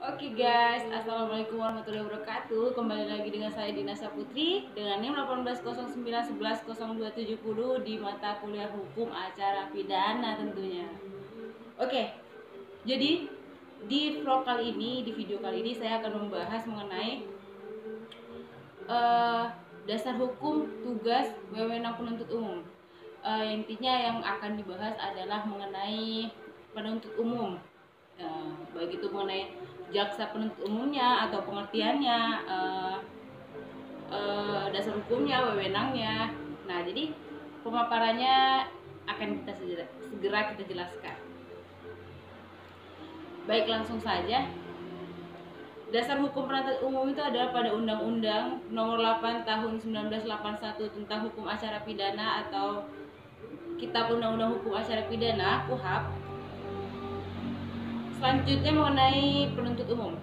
Oke guys, assalamualaikum warahmatullahi wabarakatuh. Kembali lagi dengan saya Dina Saputri dengan NIM 1809110270 di mata kuliah hukum acara pidana tentunya. Oke, jadi di vlog kali ini, di video kali ini saya akan membahas mengenai dasar hukum, tugas, wewenang penuntut umum. Intinya yang akan dibahas adalah mengenai penuntut umum. Baik itu mengenai jaksa penuntut umumnya atau pengertiannya, dasar hukumnya, wewenangnya. Nah, jadi pemaparannya akan kita segera kita jelaskan. Baik, langsung saja. Dasar hukum penuntut umum itu adalah pada Undang-Undang Nomor 8 Tahun 1981 tentang Hukum Acara Pidana atau Kitab Undang-Undang Hukum Acara Pidana (KUHAP). Selanjutnya mengenai penuntut umum.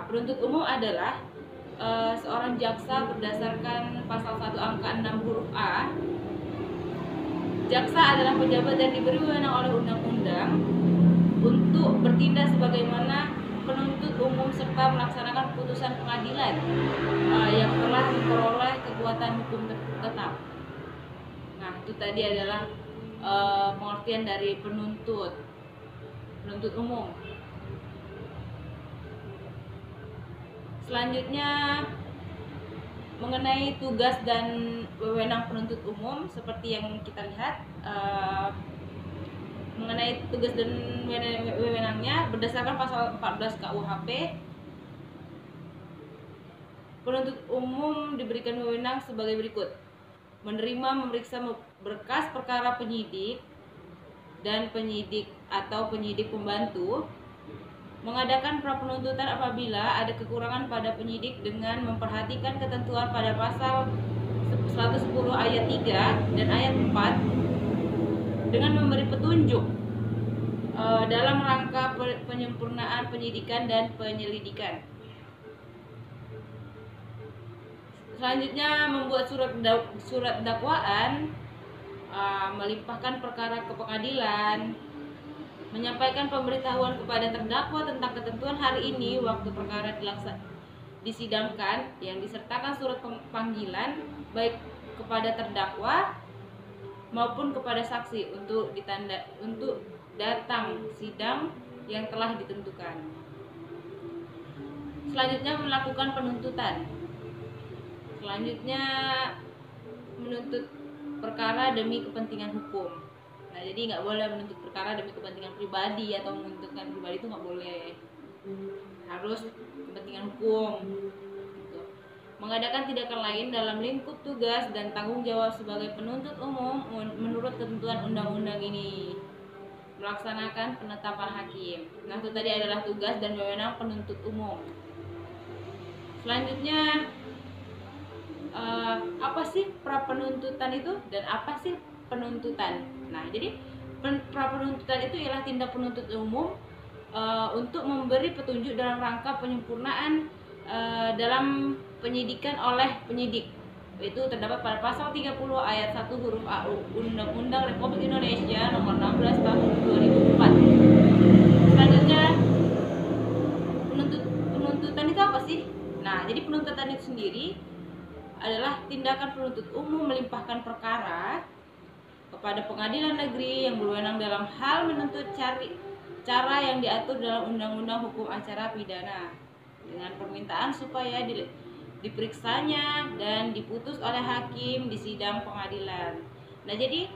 Penuntut umum adalah seorang jaksa berdasarkan pasal 1 angka 6 huruf A. Jaksa adalah pejabat yang diberi wewenang oleh undang-undang untuk bertindak sebagaimana penuntut umum serta melaksanakan putusan pengadilan yang telah memperoleh kekuatan hukum tetap. Nah, itu tadi adalah pengertian dari penuntut umum. Selanjutnya mengenai tugas dan wewenang penuntut umum, seperti yang kita lihat, mengenai tugas dan wewenangnya berdasarkan pasal 14 KUHP, penuntut umum diberikan wewenang sebagai berikut: menerima, memeriksa berkas perkara penyidik dan penyidik atau penyidik pembantu, mengadakan prapenuntutan apabila ada kekurangan pada penyidik dengan memperhatikan ketentuan pada pasal 110 ayat 3 dan ayat 4 dengan memberi petunjuk dalam rangka penyempurnaan penyidikan dan penyelidikan. Selanjutnya membuat surat dakwaan, melimpahkan perkara ke pengadilan, menyampaikan pemberitahuan kepada terdakwa tentang ketentuan hari ini waktu perkara disidangkan yang disertakan surat panggilan baik kepada terdakwa maupun kepada saksi untuk datang sidang yang telah ditentukan. Selanjutnya melakukan penuntutan. Selanjutnya menuntut perkara demi kepentingan hukum. Nah, jadi nggak boleh menuntut perkara demi kepentingan pribadi atau menuntutkan pribadi, itu nggak boleh. Harus kepentingan hukum. Mengadakan tindakan lain dalam lingkup tugas dan tanggung jawab sebagai penuntut umum menurut ketentuan undang-undang ini. Melaksanakan penetapan hakim. Nah, itu tadi adalah tugas dan wewenang penuntut umum. Selanjutnya, apa sih prapenuntutan itu dan apa sih penuntutan? Nah, jadi prapenuntutan itu ialah tindak penuntut umum untuk memberi petunjuk dalam rangka penyempurnaan dalam penyidikan oleh penyidik. Itu terdapat pada pasal 30 ayat 1 huruf A Undang-Undang Republik Indonesia Nomor 16 Tahun 2004. Selanjutnya, penuntutan itu apa sih? Nah, jadi penuntutan itu sendiri adalah tindakan penuntut umum melimpahkan perkara kepada pengadilan negeri yang berwenang dalam hal menuntut cara yang diatur dalam Undang-Undang Hukum Acara Pidana dengan permintaan supaya diperiksanya dan diputus oleh hakim di sidang pengadilan. Nah, jadi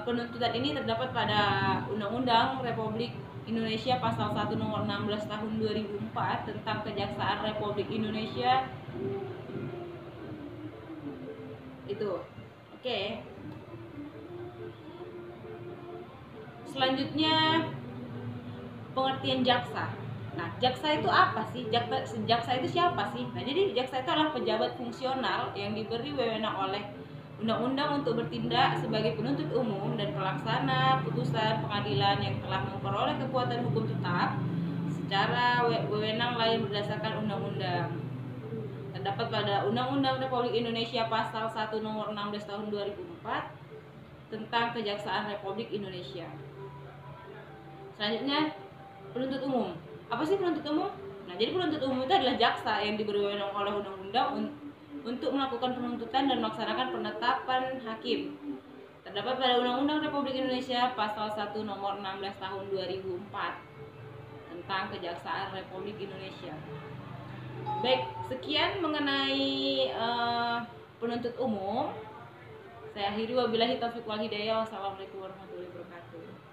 penuntutan ini terdapat pada Undang-Undang Republik Indonesia pasal 1 nomor 16 tahun 2004 tentang Kejaksaan Republik Indonesia. Itu. Oke. Selanjutnya pengertian jaksa. Nah, jaksa itu apa sih? Jaksa itu siapa sih? Nah, jadi jaksa itu adalah pejabat fungsional yang diberi wewenang oleh undang-undang untuk bertindak sebagai penuntut umum dan pelaksana putusan pengadilan yang telah memperoleh kekuatan hukum tetap secara wewenang lain berdasarkan undang-undang. Terdapat pada Undang-Undang Republik Indonesia pasal 1 nomor 16 tahun 2004 tentang Kejaksaan Republik Indonesia. Selanjutnya, penuntut umum. Apa sih penuntut umum? Nah, jadi penuntut umum itu adalah jaksa yang diberi wewenang oleh undang-undang untuk melakukan penuntutan dan melaksanakan penetapan hakim. Terdapat pada Undang-Undang Republik Indonesia Pasal 1 Nomor 16 Tahun 2004 tentang Kejaksaan Republik Indonesia. Baik, sekian mengenai penuntut umum. Saya akhiri, wabillahi taufiq wal hidayah. Wassalamualaikum warahmatullahi wabarakatuh.